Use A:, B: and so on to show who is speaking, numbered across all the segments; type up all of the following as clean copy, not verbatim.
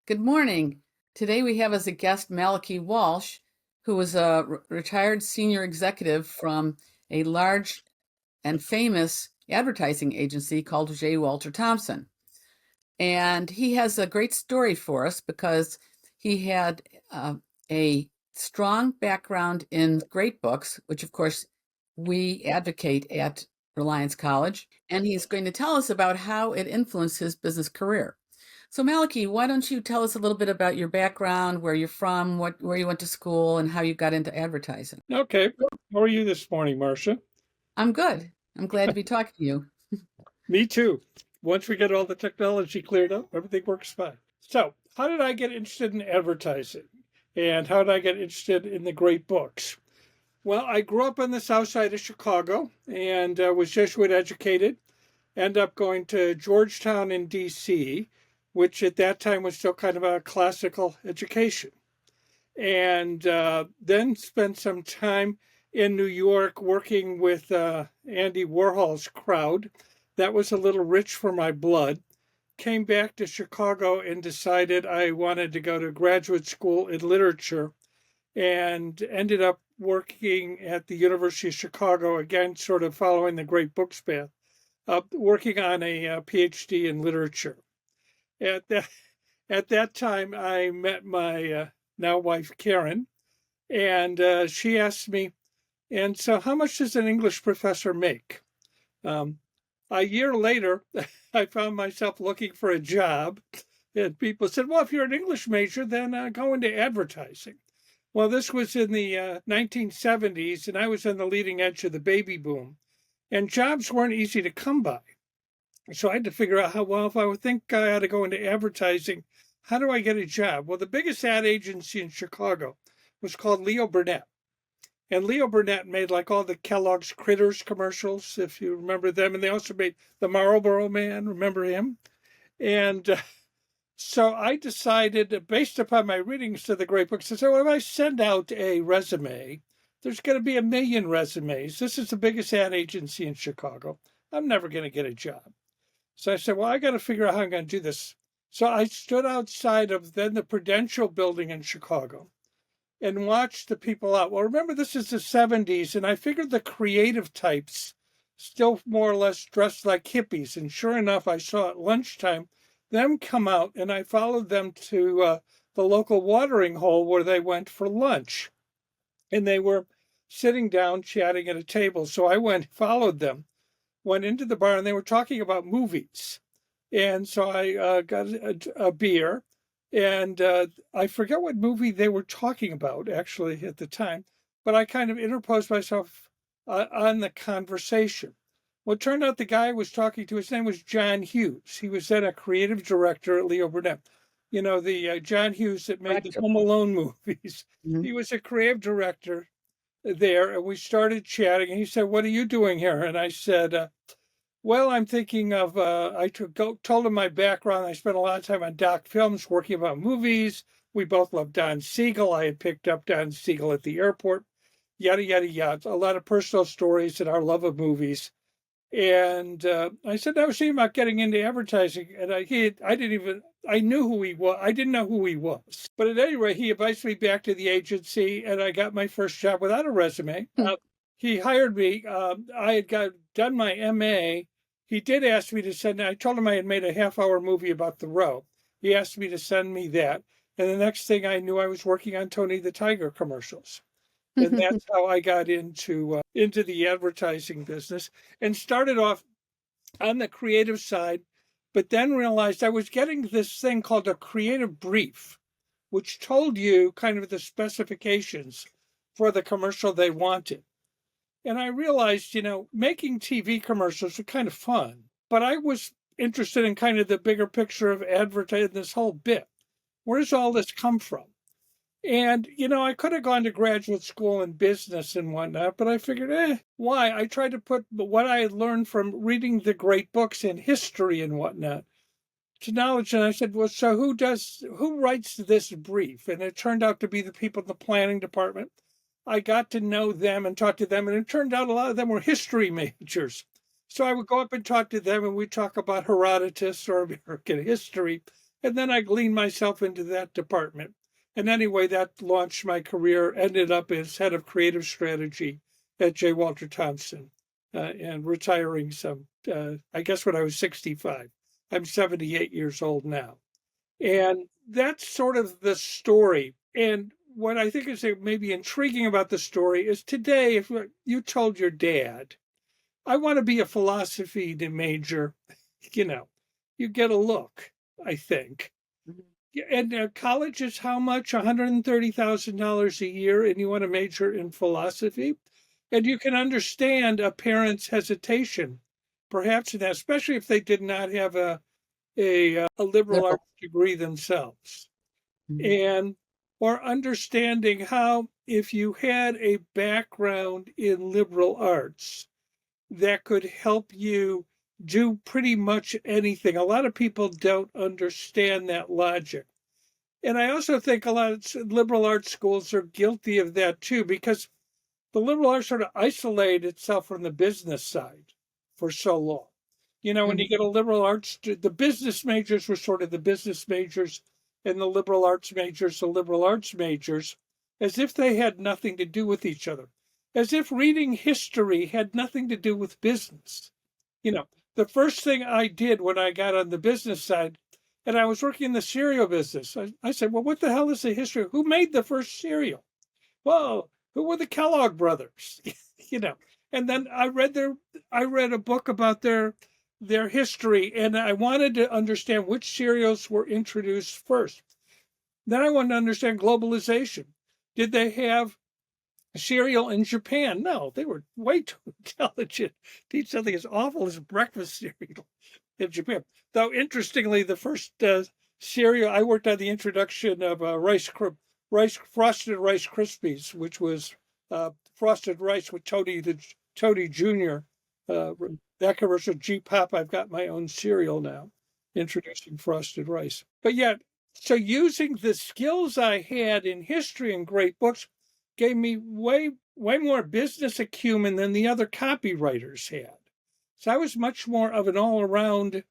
A: Good morning. Today we have as a guest Malachy Walsh, who is a retired senior executive from a large and famous advertising agency called J. Walter Thompson. And he has a great story for us because he had a strong background in great books, which of course we advocate at Reliance College. And he's going to tell us about how it influenced his business career. So Malachy, why don't you tell us a little bit about your background, where you're from, where you went to school, and how you got into advertising?
B: Okay. How are you this morning, Marsha?
A: I'm good. I'm glad to be talking to you.
B: Me too. Once we get all the technology cleared up, everything works fine. So, how did I get interested in advertising? And how did I get interested in the great books? Well, I grew up on the south side of Chicago and was Jesuit educated. Ended up going to Georgetown in D.C., which at that time was still kind of a classical education. And then spent some time in New York working with Andy Warhol's crowd. That was a little rich for my blood. Came back to Chicago and decided I wanted to go to graduate school in literature and ended up working at the University of Chicago, again, sort of following the great books path, working on a PhD in literature. At that, at that time, I met my now wife, Karen, and she asked me, and so how much does an English professor make? Um, a year later, I found myself looking for a job, and people said, well, if you're an English major, then go into advertising. Well, this was in the 1970s, and I was on the leading edge of the baby boom, and jobs weren't easy to come by. So I had to figure out how, well, if I would think I ought to go into advertising, how do I get a job? Well, the biggest ad agency in Chicago was called Leo Burnett. And Leo Burnett made like all the Kellogg's Critters commercials, if you remember them. And they also made the Marlboro Man, remember him? And so I decided, based upon my readings of the great books, I said, well, if I send out a resume, there's going to be 1,000,000 resumes. This is the biggest ad agency in Chicago. I'm never going to get a job. So I said, well, I got to figure out how I'm going to do this. So I stood outside of then the Prudential building in Chicago and watched the people out. Well, remember, this is the 70s, and I figured the creative types still more or less dressed like hippies. And sure enough, I saw at lunchtime them come out, and I followed them to the local watering hole where they went for lunch. And they were sitting down chatting at a table. So I followed them, went into the bar, and they were talking about movies. And so I got a beer, and I forget what movie they were talking about actually at the time, but I kind of interposed myself on the conversation. Well, it turned out the guy I was talking to, his name was John Hughes. He was then a creative director at Leo Burnett. You know, the John Hughes that made the Home Alone movies.
A: Mhm.
B: He was a creative director there, and we started chatting. And he said, "What are you doing here?" And I said, well, I'm thinking of, told him my background. I spent a lot of time on doc films working about movies. We both love Don Siegel. I had picked up Don Siegel at the airport, yada, yada, yada. A lot of personal stories and our love of movies. And I said, I was thinking about getting into advertising. And I knew who he was. I didn't know who he was. But at any rate, he invites me back to the agency, and I got my first job without a resume. He hired me. I had done my MA. He did ask me to send, I told him I had made a half-hour movie about Thoreau. He asked me to send me that. And the next thing I knew, I was working on Tony the Tiger commercials. And that's how I got into the advertising business and started off on the creative side, but then realized I was getting this thing called a creative brief, which told you kind of the specifications for the commercial they wanted. And I realized, making TV commercials are kind of fun, but I was interested in kind of the bigger picture of advertising, this whole bit. Where does all this come from? And, I could have gone to graduate school in business and whatnot, but I figured, why? I tried to put what I had learned from reading the great books in history and whatnot to knowledge. And I said, well, so who writes this brief? And it turned out to be the people in the planning department. I got to know them and talk to them, and it turned out a lot of them were history majors. So I would go up and talk to them, and we'd talk about Herodotus or American history. And then I gleaned myself into that department. And anyway, that launched my career, ended up as head of creative strategy at J. Walter Thompson, and retiring I guess when I was 65. I'm 78 years old now. And that's sort of the story. And what I think is maybe intriguing about the story is today, if you told your dad, I want to be a philosophy major, you know, you get a look, I think. And college is how much? $130,000 a year, and you want to major in philosophy? And you can understand a parent's hesitation, perhaps in that, especially if they did not have a liberal
A: Liberal.
B: arts degree themselves.
A: Mhm.
B: And or understanding how, if you had a background in liberal arts, that could help you do pretty much anything. A lot of people don't understand that logic. And I also think a lot of liberal arts schools are guilty of that too, because the liberal arts sort of isolated itself from the business side for so long. You know, when you
A: Mhm.
B: get a liberal arts, the business majors were sort of the business majors, and the liberal arts majors, the liberal arts majors, as if they had nothing to do with each other, as if reading history had nothing to do with business. You know, the first thing I did when I got on the business side, and I was working in the cereal business, I said, well, what the hell is the history? Who made the first cereal? Well, who were the Kellogg brothers? You know, and then I read a book about their history, and I wanted to understand which cereals were introduced first. Then I wanted to understand globalization. Did they have cereal in Japan? No, they were way too intelligent to eat something as awful as breakfast cereal in Japan. Though interestingly, the first cereal I worked on the introduction of rice frosted Rice Krispies, which was frosted rice with Toady Jr. Uh, that commercial, G Pop. I've got my own cereal now, introducing frosted rice. But yet, so using the skills I had in history and great books gave me way more business acumen than the other copywriters had. So I was much more of an all around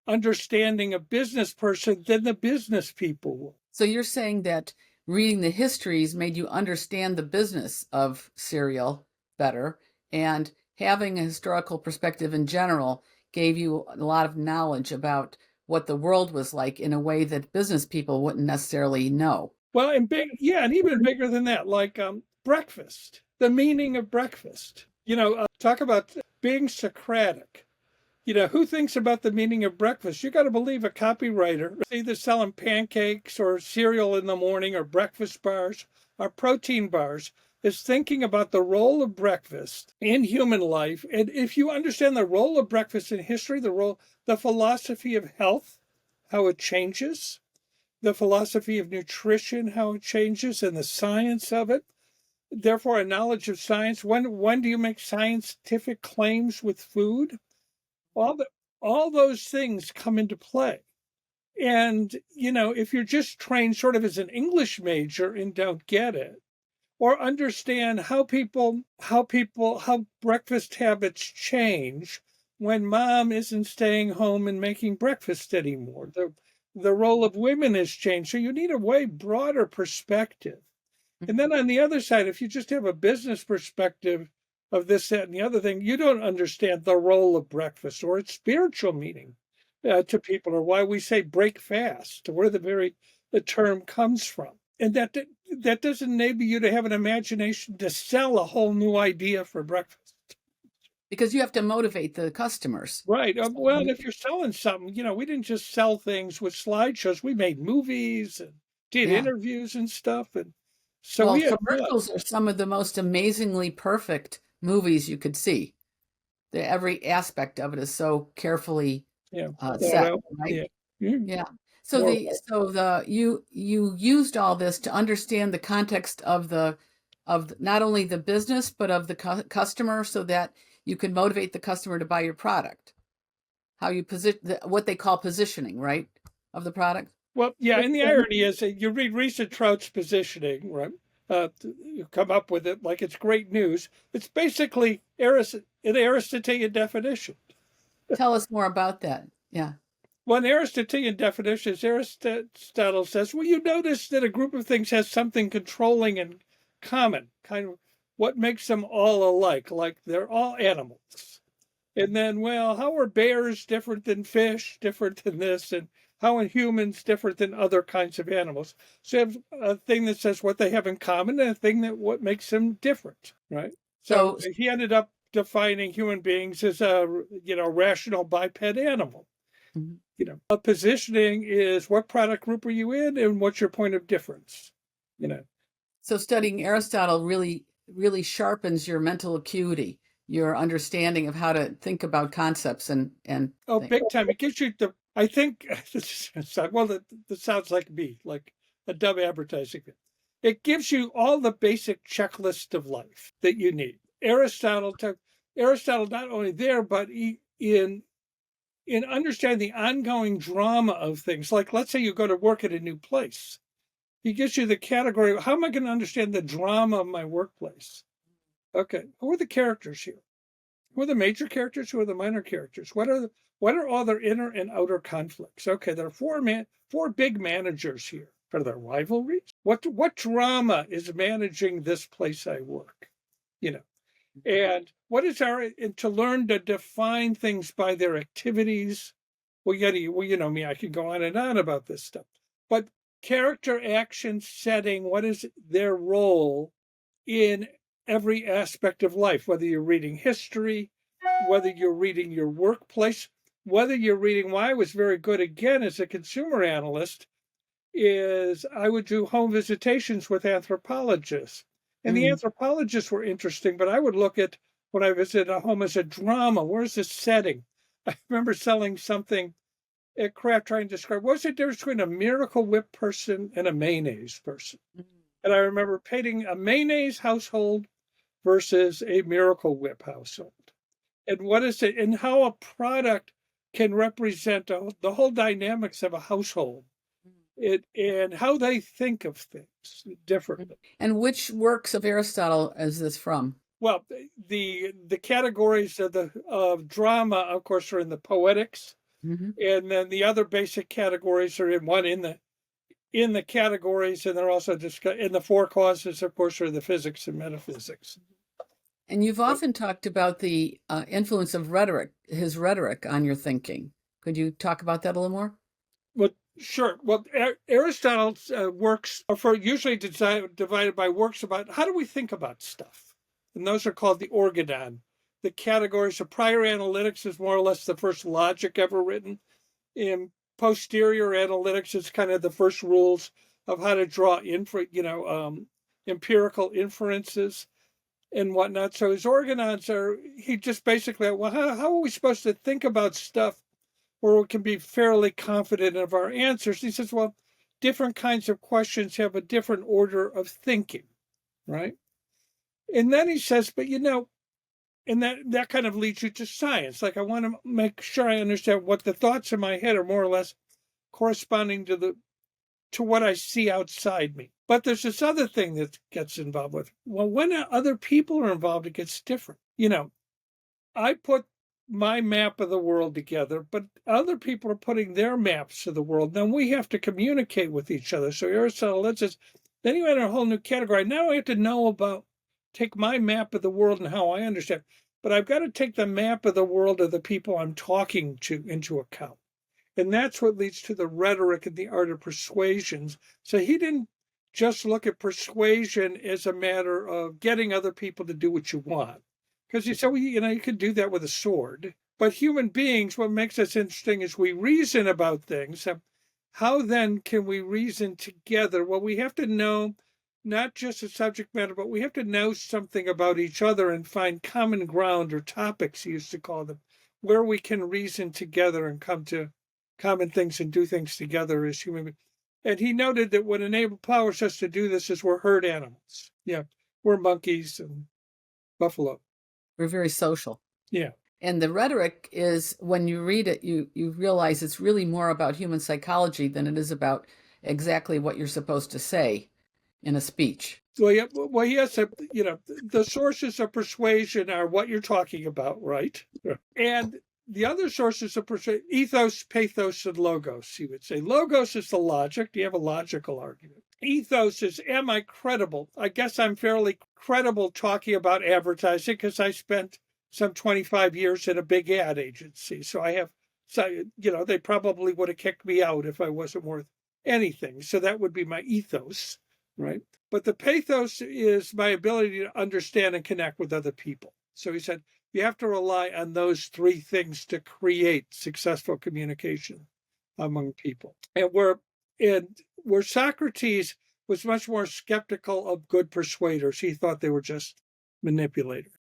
B: understanding a business person than the business people were.
A: So you're saying that reading the histories made you understand the business of cereal better, and having a historical perspective in general gave you a lot of knowledge about what the world was like in a way that business people wouldn't necessarily know.
B: Well, and big, yeah, and even bigger than that, like breakfast, the meaning of breakfast. You know, talk about being Socratic. You know, who thinks about the meaning of breakfast? You got to believe a copywriter, either selling pancakes or cereal in the morning or breakfast bars or protein bars, is thinking about the role of breakfast in human life. And if you understand the role of breakfast in history, the philosophy of health, how it changes, the philosophy of nutrition, how it changes, and the science of it. Therefore, a knowledge of science. When do you make scientific claims with food? all the, all those things come into play. And you know, if you're just trained sort of as an English major and don't get it, or understand how breakfast habits change when mom isn't staying home and making breakfast anymore, the role of women has changed, so you need a way broader perspective. And then on the other side, if you just have a business perspective of this, that, and the other thing, you don't understand the role of breakfast or its spiritual meaning to people, or why we say break fast, or where the term comes from. And that doesn't enable you to have an imagination to sell a whole new idea for breakfast.
A: Because you have to motivate the customers.
B: Right. Well, and if you're selling something, you know, we didn't just sell things with slideshows. We made movies and did
A: Yeah.
B: interviews and stuff. And so
A: Well,
B: we had fun.
A: commercials are some of the most amazingly perfect movies you could see. Every aspect of it is so carefully
B: Yeah. Thought
A: set,
B: out.
A: right?
B: Yeah. Mm,
A: Yeah.
B: more.
A: So the you used all this to understand the context of not only the business but of the customer, so that you can motivate the customer to buy your product. How you position what they call positioning, right, of the product.
B: Well, yeah, and the irony is that you read Risa Trout's positioning, right? You come up with it like it's great news. It's basically an Aristotelian definition.
A: Tell us more about that. Yeah.
B: One Aristotelian definition is Aristotle says, well, you notice that a group of things has something controlling in common, kind of what makes them all alike, like they're all animals. And then, well, how are bears different than fish, different than this, and how are humans different than other kinds of animals? So you have a thing that says what they have in common and a thing that what makes them different, right? So he ended up defining human beings as a rational biped animal.
A: Mm-hmm.
B: A positioning is what product group are you in and what's your point of difference?
A: So studying Aristotle really sharpens your mental acuity, your understanding of how to think about concepts and
B: big time. It gives you I think this sounds like me, like a dumb advertising thing. It gives you all the basic checklist of life that you need. Aristotle not only there, but in understanding the ongoing drama of things. Like, let's say you go to work at a new place. He gives you the category, how am I going to understand the drama of my workplace? Okay, who are the characters here? Who are the major characters? Who are the minor characters? What are all their inner and outer conflicts? Okay, there are four big managers here. Are there rivalries? What drama is managing this place I work? And what is to learn to define things by their activities? Well, you know me, I could go on and on about this stuff. But character, action, setting, what is their role in every aspect of life, whether you're reading history, whether you're reading your workplace, whether you're reading, why I was very good again as a consumer analyst, is I would do home visitations with anthropologists. And the anthropologists were interesting, but I would look at when I visited a home as a drama. Where's the setting? I remember selling something at Kraft trying to describe what's the difference between a Miracle Whip person and a mayonnaise person. And I remember painting a mayonnaise household versus a Miracle Whip household. And what is it, and how a product can represent the whole dynamics of a household. And how they think of things differently.
A: And which works of Aristotle is this from?
B: Well, the categories of drama, of course, are in the Poetics, and then the other basic categories are in the categories, and they're also discussed in the four causes, of course, are the physics and metaphysics.
A: And you've often talked about the influence of his rhetoric on your thinking. Could you talk about that a little more?
B: Well, sure. Well, Aristotle's works are usually divided by works about how do we think about stuff. And those are called the organon. The categories of prior analytics is more or less the first logic ever written. In posterior analytics is kind of the first rules of how to draw empirical inferences and whatnot. So his organons he just basically, well, how are we supposed to think about stuff where we can be fairly confident of our answers? He says, well, different kinds of questions have a different order of thinking, right? And then he says, but and that kind of leads you to science. Like, I want to make sure I understand what the thoughts in my head are more or less corresponding to what I see outside me. But there's this other thing that gets involved with. Well, when other people are involved, it gets different. I put my map of the world together, but other people are putting their maps of the world. Then we have to communicate with each other. So Aristotle lets us, then you enter a whole new category. Now I have to take my map of the world and how I understand. But I've got to take the map of the world of the people I'm talking to into account. And that's what leads to the rhetoric and the art of persuasions. So he didn't just look at persuasion as a matter of getting other people to do what you want. Because he said, well, you could do that with a sword. But human beings, what makes us interesting is we reason about things. How then can we reason together? Well, we have to know not just the subject matter, but we have to know something about each other and find common ground, or topics, he used to call them, where we can reason together and come to common things and do things together as human beings. And he noted that what empowers us to do this is we're herd animals. Yeah, we're monkeys and buffalo.
A: We're very social.
B: Yeah.
A: And the rhetoric is, when you read it, you realize it's really more about human psychology than it is about exactly what you're supposed to say in a speech.
B: Well, yeah. Well, yes. The sources of persuasion are what you're talking about, right? And the other sources of persuasion, ethos, pathos, and logos, he would say. Logos is the logic. Do you have a logical argument? Ethos is, am I credible? I guess I'm fairly credible talking about advertising because I spent some 25 years in a big ad agency. So I have, they probably would have kicked me out if I wasn't worth anything. So that would be my ethos, right? But the pathos is my ability to understand and connect with other people. So he said, you have to rely on those three things to create successful communication among people. And where Socrates was much more skeptical of good persuaders, he thought they were just manipulators.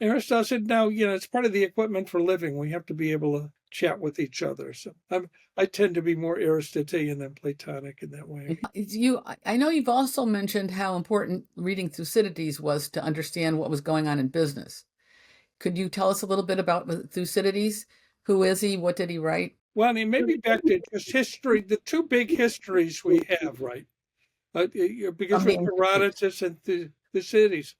B: Aristotle said, no, it's part of the equipment for living. We have to be able to chat with each other. So I tend to be more Aristotelian than Platonic in that way.
A: I know you've also mentioned how important reading Thucydides was to understand what was going on in business. Could you tell us a little bit about Thucydides? Who is he? What did he write?
B: Well, I mean, maybe back to just history, the two big histories we have, right? Because of Herodotus and Thucydides.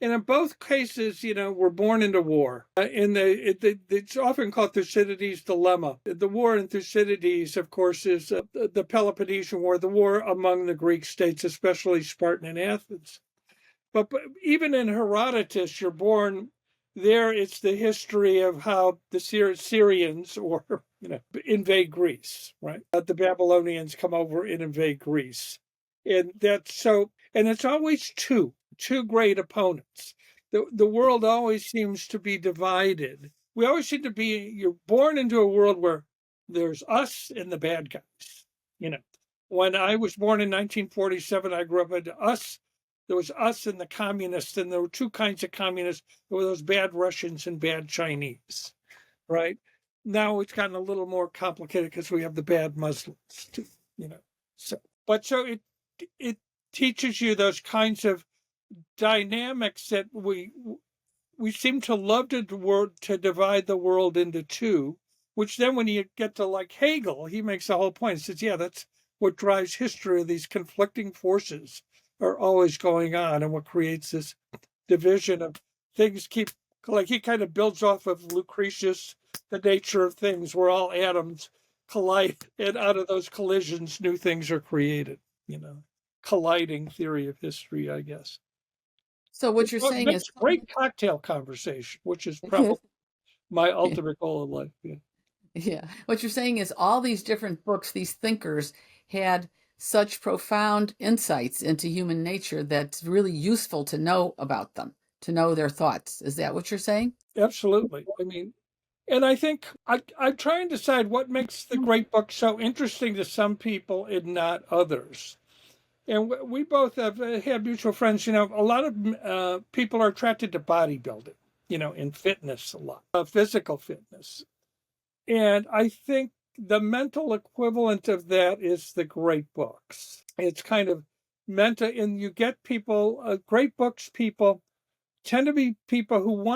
B: And in both cases, we're born into war. It's often called Thucydides' dilemma. The war in Thucydides, of course, is the Peloponnesian War, the war among the Greek states, especially Sparta and Athens. But even in Herodotus, you're born there. It's the history of how the Syrians invade Greece, right? The Babylonians come over and invade Greece. And it's always two great opponents. The world always seems to be divided. We always seem to be, you're born into a world where there's us and the bad guys. When I was born in 1947, I grew up into us. There was us and the communists, and there were two kinds of communists. There were those bad Russians and bad Chinese, right? Now it's gotten a little more complicated because we have the bad Muslims too, So it teaches you those kinds of dynamics that we seem to love to divide the world into two, which then when you get to like Hegel, he makes the whole point. He says, yeah, that's what drives history. These conflicting forces are always going on, and what creates this division of things he kind of builds off of Lucretius, the nature of things, where all atoms collide, and out of those collisions, new things are created, colliding theory of history, I guess.
A: So what you're saying is
B: great cocktail conversation, which is probably my ultimate goal in life. Yeah.
A: Yeah. What you're saying is all these different books, these thinkers had such profound insights into human nature that's really useful to know about them, to know their thoughts. Is that what you're saying?
B: Absolutely. I mean, and I think I'm trying to decide what makes the great book so interesting to some people and not others. And we both have had mutual friends. A lot of people are attracted to bodybuilding, and fitness a lot, physical fitness. And I think the mental equivalent of that is the great books. It's kind of mental, and you get people, great books people tend to be people who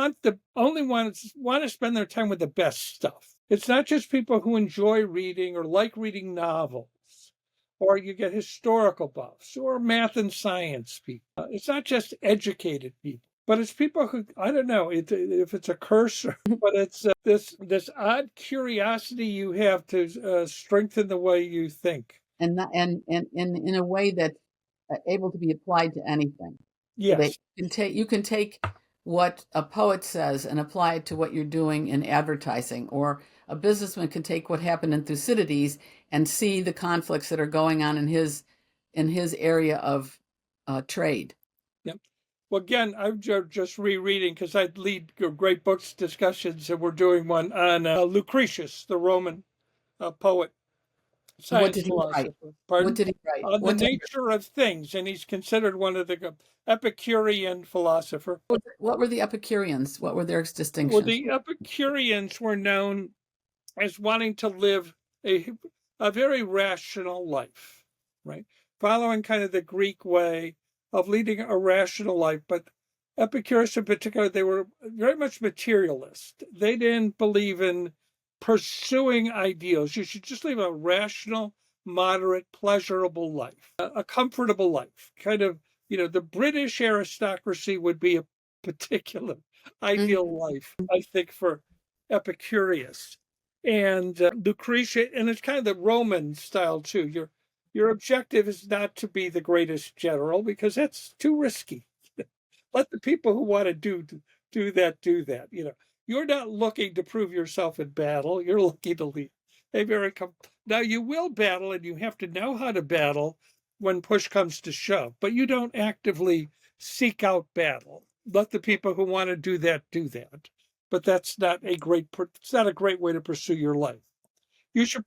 B: only want to spend their time with the best stuff. It's not just people who enjoy reading or like reading novels, or you get historical buffs or math and science people. It's not just educated people, but it's people who, I don't know if it's a curse, but it's this odd curiosity you have to strengthen the way you think.
A: And in a way that's able to be applied to anything.
B: Yes.
A: You can take what a poet says and apply it to what you're doing in advertising, or a businessman can take what happened in Thucydides and see the conflicts that are going on in his area of trade.
B: Yep. Well, again, I'm just rereading because I lead great books discussions, and we're doing one on Lucretius, the Roman poet, science philosopher. Pardon?
A: What did he write?
B: The nature of things, and he's considered one of the Epicurean philosopher.
A: What were the Epicureans? What were their distinctions?
B: Well, the Epicureans were known as wanting to live a very rational life, right? Following kind of the Greek way of leading a rational life. But Epicurus in particular, they were very much materialist. They didn't believe in pursuing ideals. You should just live a rational, moderate, pleasurable life, a comfortable life. Kind of, the British aristocracy would be a particular ideal life, I think, for Epicurus and Lucretia, and it's kind of the Roman style too. Your objective is not to be the greatest general because that's too risky. Let the people who want to do that do that. You're not looking to prove yourself in battle. You're looking to lead. Now you will battle, and you have to know how to battle when push comes to shove. But you don't actively seek out battle. Let the people who want to do that do that. But that's not a great. It's not a great way to pursue your life. You should.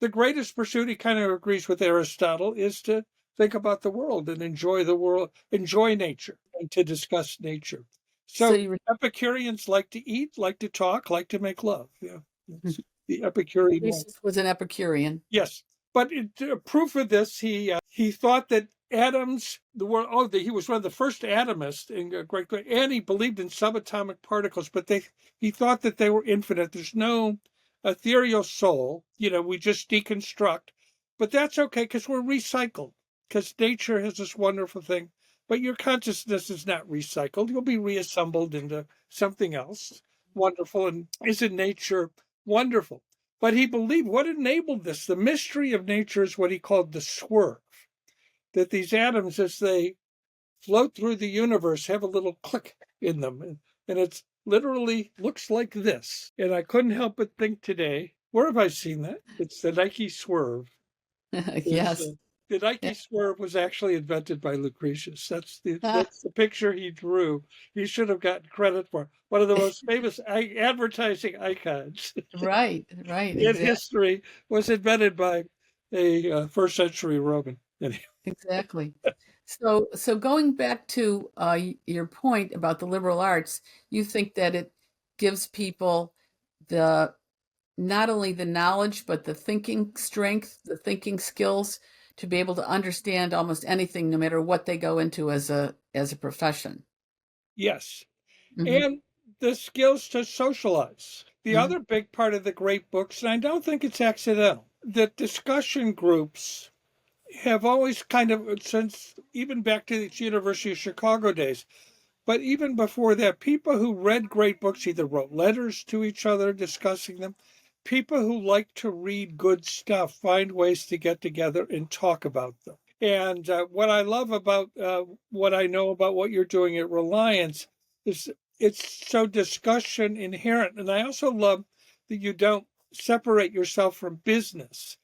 B: The greatest pursuit, he kind of agrees with Aristotle, is to think about the world and enjoy the world, enjoy nature, and to discuss nature.
A: So
B: So Epicureans like to eat, like to talk, like to make love. Yeah, it's the Epicurean one.
A: Lucretius was an Epicurean.
B: Yes, but proof of this, he thought that atoms, the world. Oh, he was one of the first atomists in Great Britain, and he believed in subatomic particles. But he thought that they were infinite. There's no ethereal soul. We just deconstruct, but that's okay because we're recycled. Because nature has this wonderful thing, but your consciousness is not recycled. You'll be reassembled into something else wonderful. And isn't nature wonderful? But he believed what enabled this, the mystery of nature, is what he called the swerve. That these atoms, as they float through the universe, have a little click in them. And it's literally looks like this. And I couldn't help but think today, where have I seen that? It's the Nike swerve.
A: Yes.
B: The Nike swerve was actually invented by Lucretius. That's the picture he drew. He should have gotten credit for one of the most famous advertising icons.
A: Right.
B: In history was invented by a first century Roman.
A: Exactly. So going back to your point about the liberal arts, you think that it gives people not only the knowledge, but the thinking strength, the thinking skills to be able to understand almost anything, no matter what they go into as a profession.
B: Yes. And the skills to socialize. The other big part of the great books, and I don't think it's accidental, that discussion groups have always kind of, since even back to the University of Chicago days, but even before that, people who read great books either wrote letters to each other discussing them. People who like to read good stuff find ways to get together and talk about them. And what I love about what I know about what you're doing at Reliance is it's so discussion inherent. And I also love that you don't separate yourself from business.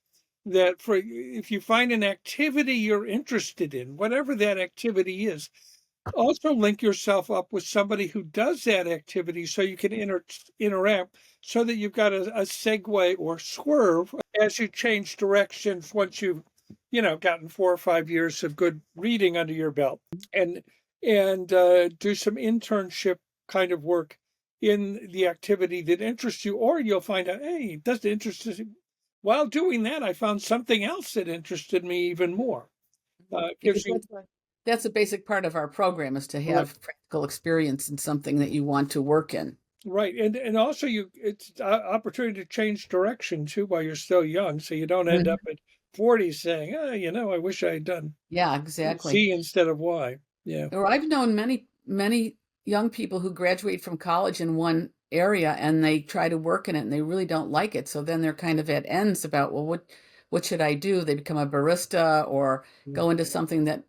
B: That if you find an activity you're interested in, whatever that activity is, also link yourself up with somebody who does that activity so you can interact so that you've got a segue or swerve as you change directions once you've gotten 4 or 5 years of good reading under your belt and do some internship kind of work in the activity that interests you, or you'll find out, hey, it doesn't interest you. While doing that, I found something else that interested me even more.
A: Because that's a basic part of our program, is to have practical experience in something that you want to work in.
B: Right. And also it's an opportunity to change direction too while you're still young. So you don't end up at 40 saying, I wish I had done
A: exactly
B: C instead of Y. Yeah.
A: Or I've known many young people who graduate from college in one area and they try to work in it and they really don't like it. So then they're kind of at ends about, well, what should I do? They become a barista or go into something that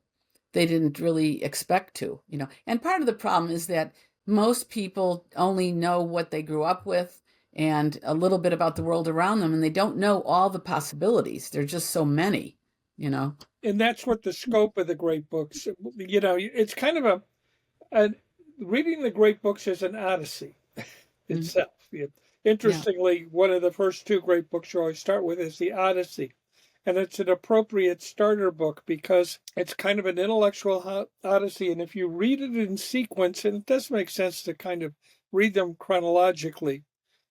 A: they didn't really expect to, And part of the problem is that most people only know what they grew up with and a little bit about the world around them, and they don't know all the possibilities. There's just so many, And
B: that's what the scope of the great books, it's kind of reading the great books is an odyssey itself. Interestingly, one of the first 2 great books you always start with is the Odyssey. And it's an appropriate starter book because it's kind of an intellectual odyssey. And if you read it in sequence, and it does make sense to kind of read them chronologically,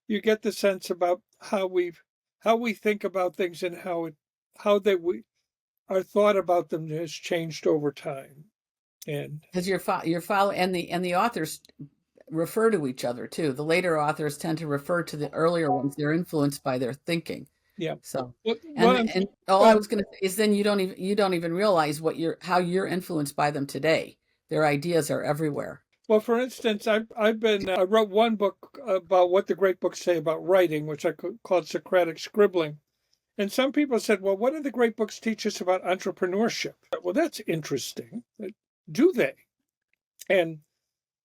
B: you get the sense about how we think about things and how our thought about them has changed over time. And
A: because your follow and the authors refer to each other too. The later authors tend to refer to the earlier ones. They're influenced by their thinking.
B: Yeah.
A: So, and all I was going to say is, then you don't even realize how you're influenced by them today. Their ideas are everywhere.
B: Well, for instance, I wrote one book about what the great books say about writing, which I called Socratic scribbling. And some people said, well, what do the great books teach us about entrepreneurship? Well, that's interesting. Do they? And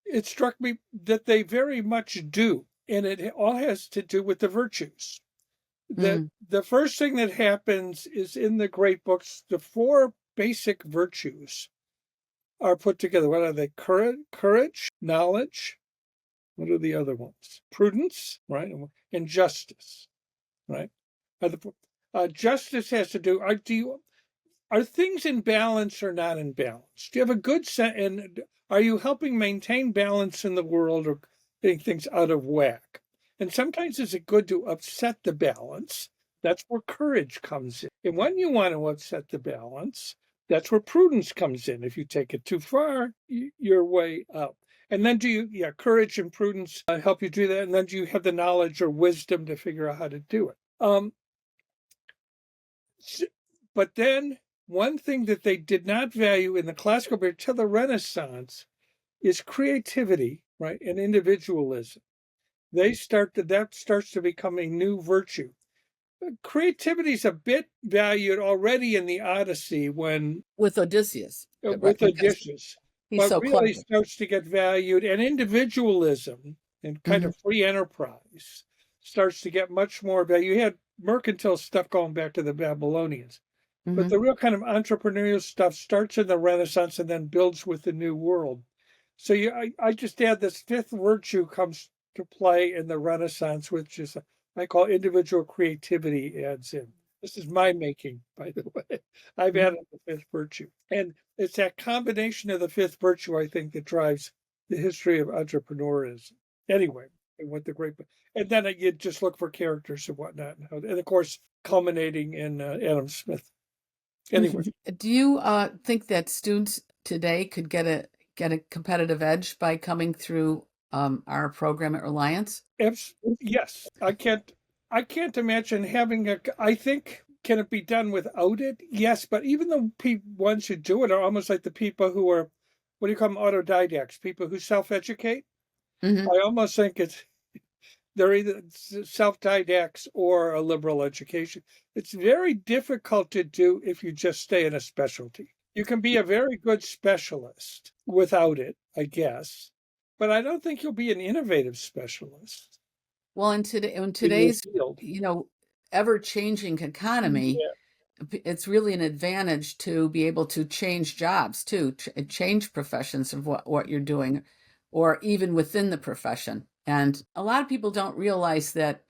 B: it struck me that they very much do. And it all has to do with the virtues. That the first thing that happens is in the great books, the four basic virtues are put together. What are they? Courage, knowledge. What are the other ones? Prudence, right? And justice, right? Justice has to do. Are things in balance or not in balance? Do you have a good sense? And are you helping maintain balance in the world or getting things out of whack? And sometimes is it good to upset the balance? That's where courage comes in. And when you want to upset the balance, that's where prudence comes in. If you take it too far, you're way up. And then courage and prudence help you do that. And then do you have the knowledge or wisdom to figure out how to do it? But then one thing that they did not value in the classical period till the Renaissance is creativity, right, and individualism. That starts to become a new virtue. Creativity is a bit valued already in the Odyssey
A: with Odysseus,
B: with Odysseus,
A: he's
B: but
A: so
B: really
A: clever.
B: starts to get valued, and individualism and kind of free enterprise starts to get much more value. You had mercantile stuff going back to the Babylonians. But the real kind of entrepreneurial stuff starts in the Renaissance and then builds with the New World. So I just add this fifth virtue comes to play in the Renaissance, which is I call individual creativity adds in. This is my making, by the way. I've added the fifth virtue. And it's that combination of the fifth virtue, I think, that drives the history of entrepreneurism. Anyway, and what the great, and then you just look for characters and whatnot. And of course, culminating in Adam Smith. Anyway,
A: Do you think that students today could get a competitive edge by coming through our program at Reliance?
B: yes, I can't imagine having a. I think can it be done without it? Yes, but even the ones who do it are almost like the people who are, what do you call them, autodidacts, people who self-educate. I almost think they're either self-didacts or a liberal education. It's very difficult to do if you just stay in a specialty. You can be a very good specialist without it, I guess, but I don't think you'll be an innovative specialist
A: Well, in
B: in your
A: today's,
B: field.
A: ever-changing economy,
B: Yeah,
A: it's really an advantage to be able to change jobs too, change professions of what you're doing, or even within the profession. And a lot of people don't realize that,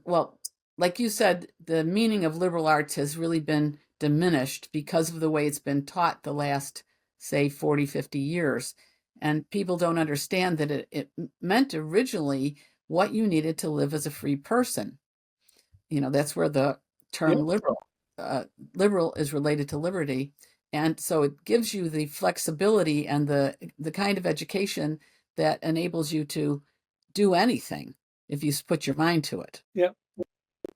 A: well, like you said, the meaning of liberal arts has really been diminished because of the way it's been taught the last, say, 40, 50 years. And people don't understand that it meant originally what you needed to live as a free person. That's where the term
B: yeah,
A: liberal is related to liberty. And so it gives you the flexibility and the kind of education that enables you to do anything if you put your mind to it.
B: yeah.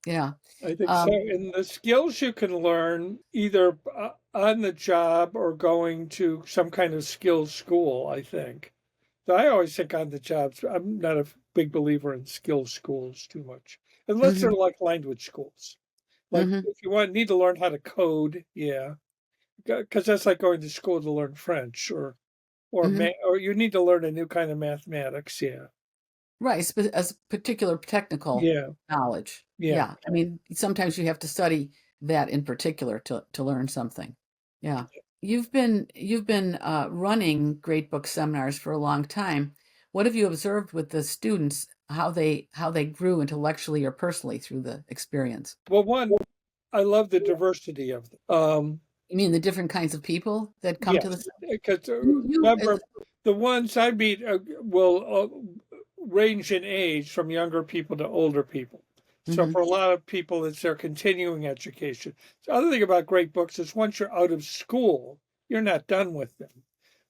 A: Yeah.
B: I think so.
A: Um,
B: And the skills you can learn either on the job or going to some kind of skills school, I think. So I always think on the jobs, I'm not a big believer in skills schools too much, unless they're
A: mhm,
B: like language schools. Like
A: mhm,
B: if you need to learn how to code, yeah, because that's like going to school to learn French
A: mhm.
B: or you need to learn a new kind of mathematics, yeah,
A: Right. As particular technical
B: yeah,
A: knowledge.
B: yeah.
A: Yeah. I mean, sometimes you have to study that in particular to learn something. Yeah. You've been running Great Book seminars for a long time. What have you observed with the students, how they grew intellectually or personally through the experience?
B: Well, one, I love the diversity of them.
A: You mean the different kinds of people that come to
B: Yes,
A: the
B: because
A: you
B: remember, the ones I meet will range in age from younger people to older people. So
A: Mhm,
B: for a lot of people, it's their continuing education. The other thing about great books is once you're out of school, you're not done with them.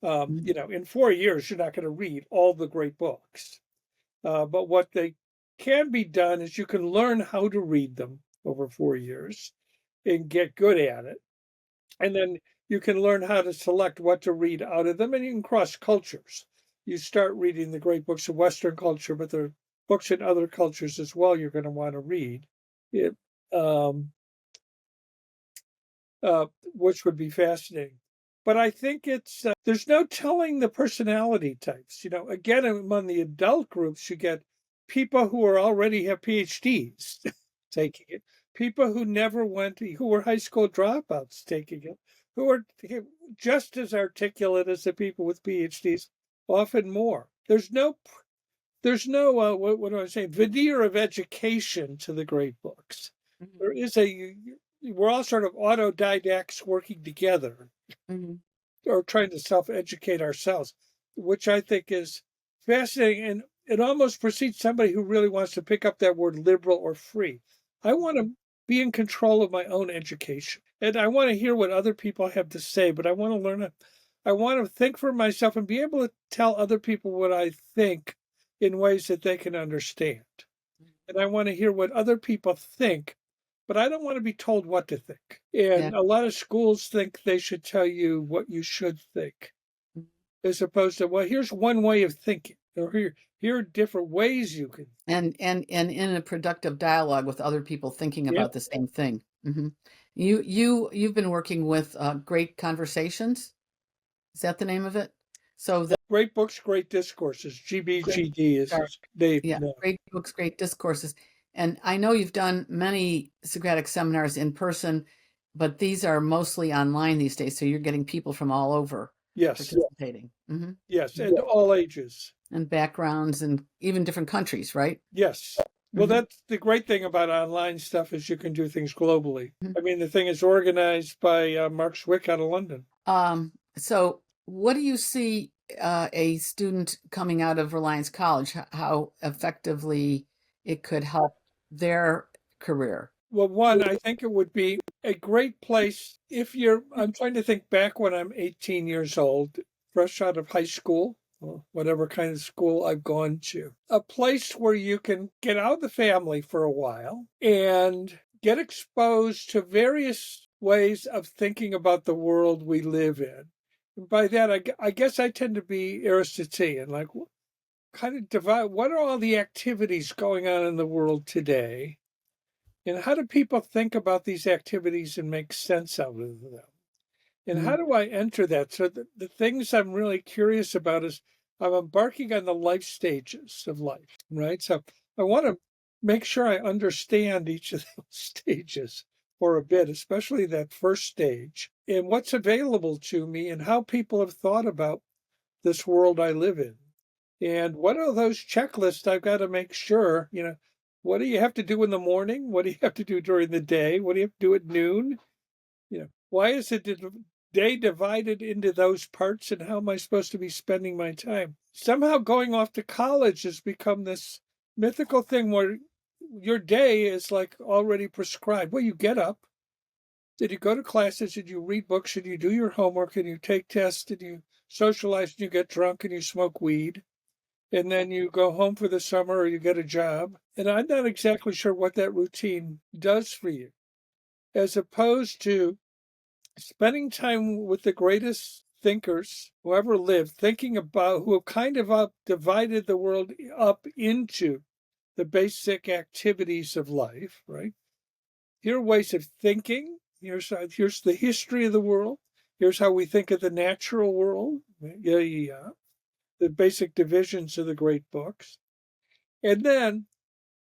A: mhm,
B: In 4 years, you're not going to read all the great books. But what they can be done is you can learn how to read them over 4 years and get good at it. And then you can learn how to select what to read out of them, and you can cross cultures. you start reading the great books of Western culture, but there are books in other cultures as well you're going to want to read. It, um, which would be fascinating. But I think it's there's no telling the personality types. Again, among the adult groups, you get people who are already have PhDs taking it, people who never went, who were high school dropouts taking it, who are just as articulate as the people with PhDs, often more. There's no what do I say, veneer of education to the great books. There is we're all sort of autodidacts working together
A: Mhm.
B: or trying to self-educate ourselves, which I think is fascinating. And it almost precedes somebody who really wants to pick up that word liberal or free. I want to be in control of my own education. And I want to hear what other people have to say, but I want to I want to think for myself and be able to tell other people what I think in ways that they can understand. And I want to hear what other people think, but I don't want to be told what to think.
A: Yeah.
B: And a lot of schools think they should tell you what you should think,
A: Mhm.
B: as opposed to, well, here's one way of thinking, or here are different ways you can.
A: And in a productive dialogue with other people thinking
B: Yeah.
A: about the same thing. You've been working with Great Conversations. Is that the name of it? So the
B: Great books, great discourses.
A: great,
B: GBGD is
A: are-
B: his name.
A: yeah,
B: No.
A: great books, great discourses. And I know you've done many Socratic seminars in person, but these are mostly online these days. So you're getting people from all over
B: Yes,
A: participating.
B: yes, and all ages.
A: And backgrounds and even different countries, right?
B: Yes. Well,
A: Mhm.
B: that's the great thing about online stuff is you can do things globally.
A: Mhm.
B: I mean, the thing is organized by Mark Zwick out of London.
A: So what do you see a student coming out of Reliance College, how effectively it could help their career?
B: Well, one, I think it would be a great place if I'm trying to think back when I'm 18 years old, fresh out of high school, or whatever kind of school I've gone to. A place where you can get out of the family for a while and get exposed to various ways of thinking about the world we live in. And by that, I guess I tend to be Aristotelian, like kind of divide what are all the activities going on in the world today? And how do people think about these activities and make sense out of them? And how
A: Mhm.
B: do I enter that? So the things I'm really curious about is I'm embarking on the life stages of life, right? So I want to make sure I understand each of those stages for a bit, especially that first stage, and what's available to me and how people have thought about this world I live in. And what are those checklists I've got to make sure, what do you have to do in the morning? What do you have to do during the day? What do you have to do at noon? Why is day divided into those parts and how am I supposed to be spending my time? Somehow going off to college has become this mythical thing where your day is like already prescribed. Well, you get up, did you go to classes, did you read books, did you do your homework, and you take tests, did you socialize, and you get drunk, and you smoke weed? And then you go home for the summer or you get a job. And I'm not exactly sure what that routine does for you, as opposed to spending time with the greatest thinkers who ever lived, thinking about who have kind of divided the world up into the basic activities of life, right? Here are ways of thinking. Here's the history of the world. Here's how we think of the natural world. Yeah, yeah. The basic divisions of the great books. And then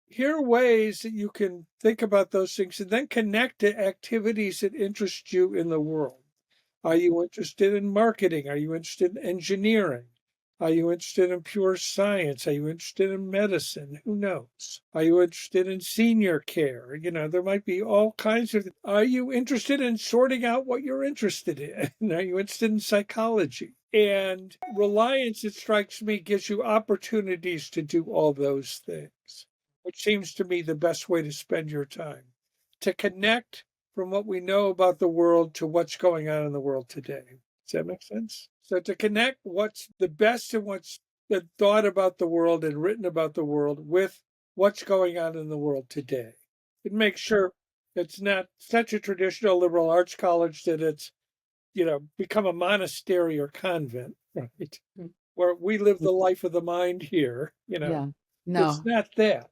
B: here are ways that you can think about those things and then connect to activities that interest you in the world. Are you interested in marketing? Are you interested in engineering? Are you interested in pure science? Are you interested in medicine? Who knows? Are you interested in senior care? There might be all kinds of. Are you interested in sorting out what you're interested in? Are you interested in psychology? And Reliance, it strikes me, gives you opportunities to do all those things, which seems to me the best way to spend your time. To connect from what we know about the world to what's going on in the world today. Does that make sense? So to connect what's the best and what's been thought about the world and written about the world with what's going on in the world today. And make sure it's not such a traditional liberal arts college that it's, become a monastery or convent, right? where we live the life of the mind here,
A: Yeah.
B: It's
A: No.
B: not that.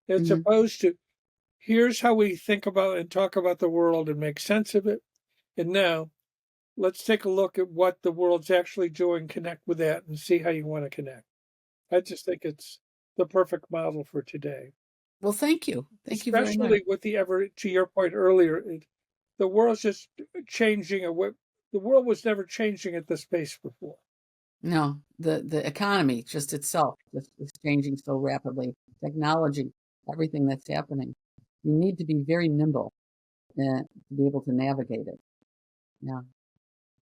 B: It's
A: Hmm.
B: opposed to here's how we think about and talk about the world and make sense of it. And now let's take a look at what the world's actually doing, connect with that, and see how you want to connect. I just think it's the perfect model for today,
A: Well, thank you. Thank you very much.
B: especially with to your point earlier, the world's just changing. The world was never changing at this pace before.
A: No, the economy just itself just is changing so rapidly. Technology, everything that's happening. You need to be very nimble to be able to navigate it. Yeah.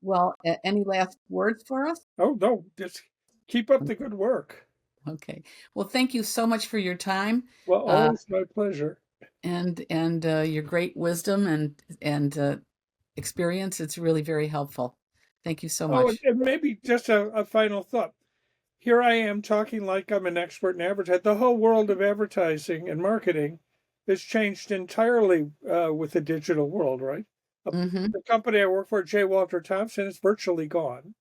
A: Well, any last words for us?
B: Oh, no, just keep up the good work.
A: Okay. Well, thank you so much for your time,
B: Well,
A: uh,
B: always my pleasure.
A: and your great wisdom and experience. It's really very helpful. Thank you so
B: Oh,
A: much.
B: and maybe just a final thought. Here I am talking like I'm an expert in advertising. The whole world of advertising and marketing has changed entirely with the digital world, right?
A: Mm-hmm.
B: The company I work for, J. Walter Thompson, is virtually gone.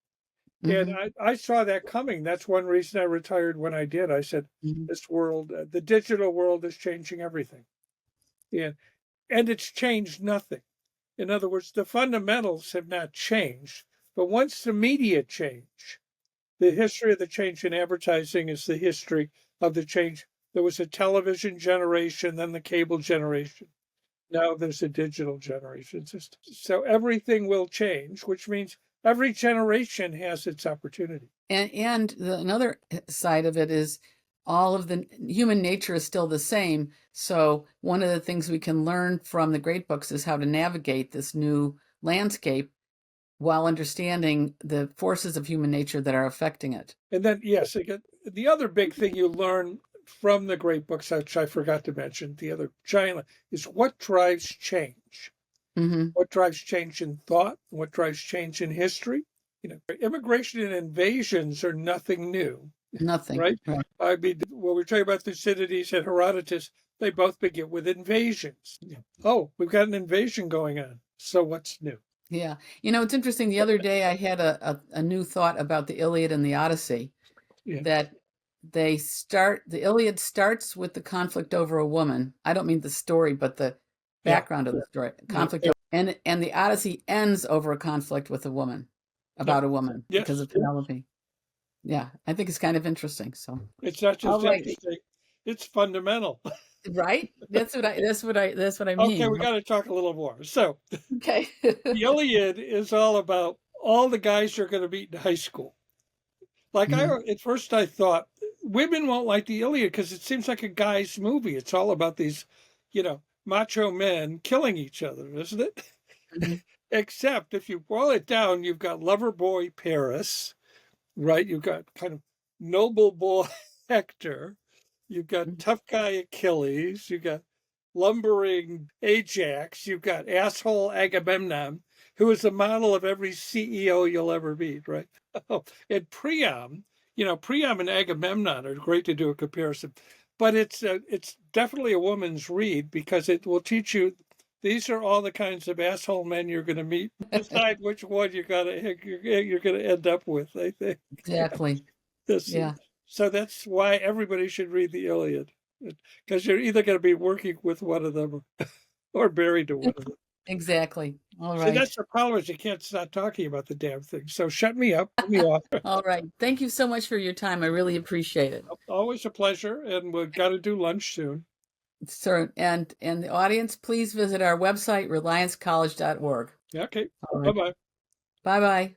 B: And
A: Mm-hmm.
B: I saw that coming. That's one reason I retired when I did. I said,
A: Mm-hmm.
B: this world, the digital world is changing everything. Yeah. And it's changed nothing. In other words, the fundamentals have not changed. But once the media change, the history of the change in advertising is the history of the change. There was a television generation, then the cable generation. Now there's a digital generation. So everything will change, which means every generation has its opportunity.
A: And another side of it is all of the human nature is still the same. So one of the things we can learn from the great books is how to navigate this new landscape while understanding the forces of human nature that are affecting it.
B: And then, yes, again, the other big thing you learn from the great books, which I forgot to mention, the other giant is what drives change.
A: Mm-hmm.
B: What drives change in thought, what drives change in history. Immigration and invasions are nothing new,
A: Nothing.
B: right?
A: Right.
B: I mean, when we're talking about Thucydides and Herodotus, they both begin with invasions. Oh, we've got an invasion going on. So what's new?
A: Yeah. It's interesting. The other day I had a new thought about the Iliad and the Odyssey,
B: Yeah,
A: that the Iliad starts with the conflict over a woman. I don't mean the story, but the
B: yeah,
A: background of the story.
B: yeah.
A: Conflict and the Odyssey ends over a conflict with a woman,
B: No,
A: about a woman because
B: yes,
A: of Penelope. Yeah, I think it's kind of interesting. So,
B: it's not
A: all
B: just
A: right,
B: interesting; it's fundamental.
A: right? That's what I
B: Okay,
A: mean.
B: we got to talk a little more. So,
A: Okay.
B: the Iliad is all about all the guys you're going to meet in high school. Like
A: Mhm.
B: at first I thought women won't like the Iliad because it seems like a guy's movie. It's all about these, macho men killing each other, isn't it?
A: Mhm.
B: Except if you boil it down, you've got lover boy Paris, right? You've got kind of noble boy Hector. You've got
A: Mhm.
B: tough guy Achilles. You've got lumbering Ajax. You've got asshole Agamemnon, who is the model of every CEO you'll ever meet, right? And Priam and Agamemnon are great to do a comparison, but it's definitely a woman's read because it will teach you these are all the kinds of asshole men you're going to meet. Decide which one you're going to end up with. I think.
A: Exactly.
B: This,
A: Yeah.
B: so that's why everybody should read the Iliad, because you're either going to be working with one of them or married to one of them.
A: Exactly. All
B: See,
A: right.
B: that's the problem is you can't stop talking about the damn thing. So shut me up, put me off.
A: All right. Thank you so much for your time. I really appreciate it.
B: Always a pleasure, and we've got to do lunch soon.
A: Sir, and the audience, please visit our website, reliancecollege.org.
B: Okay,
A: All
B: bye
A: right.
B: bye.
A: Bye-bye.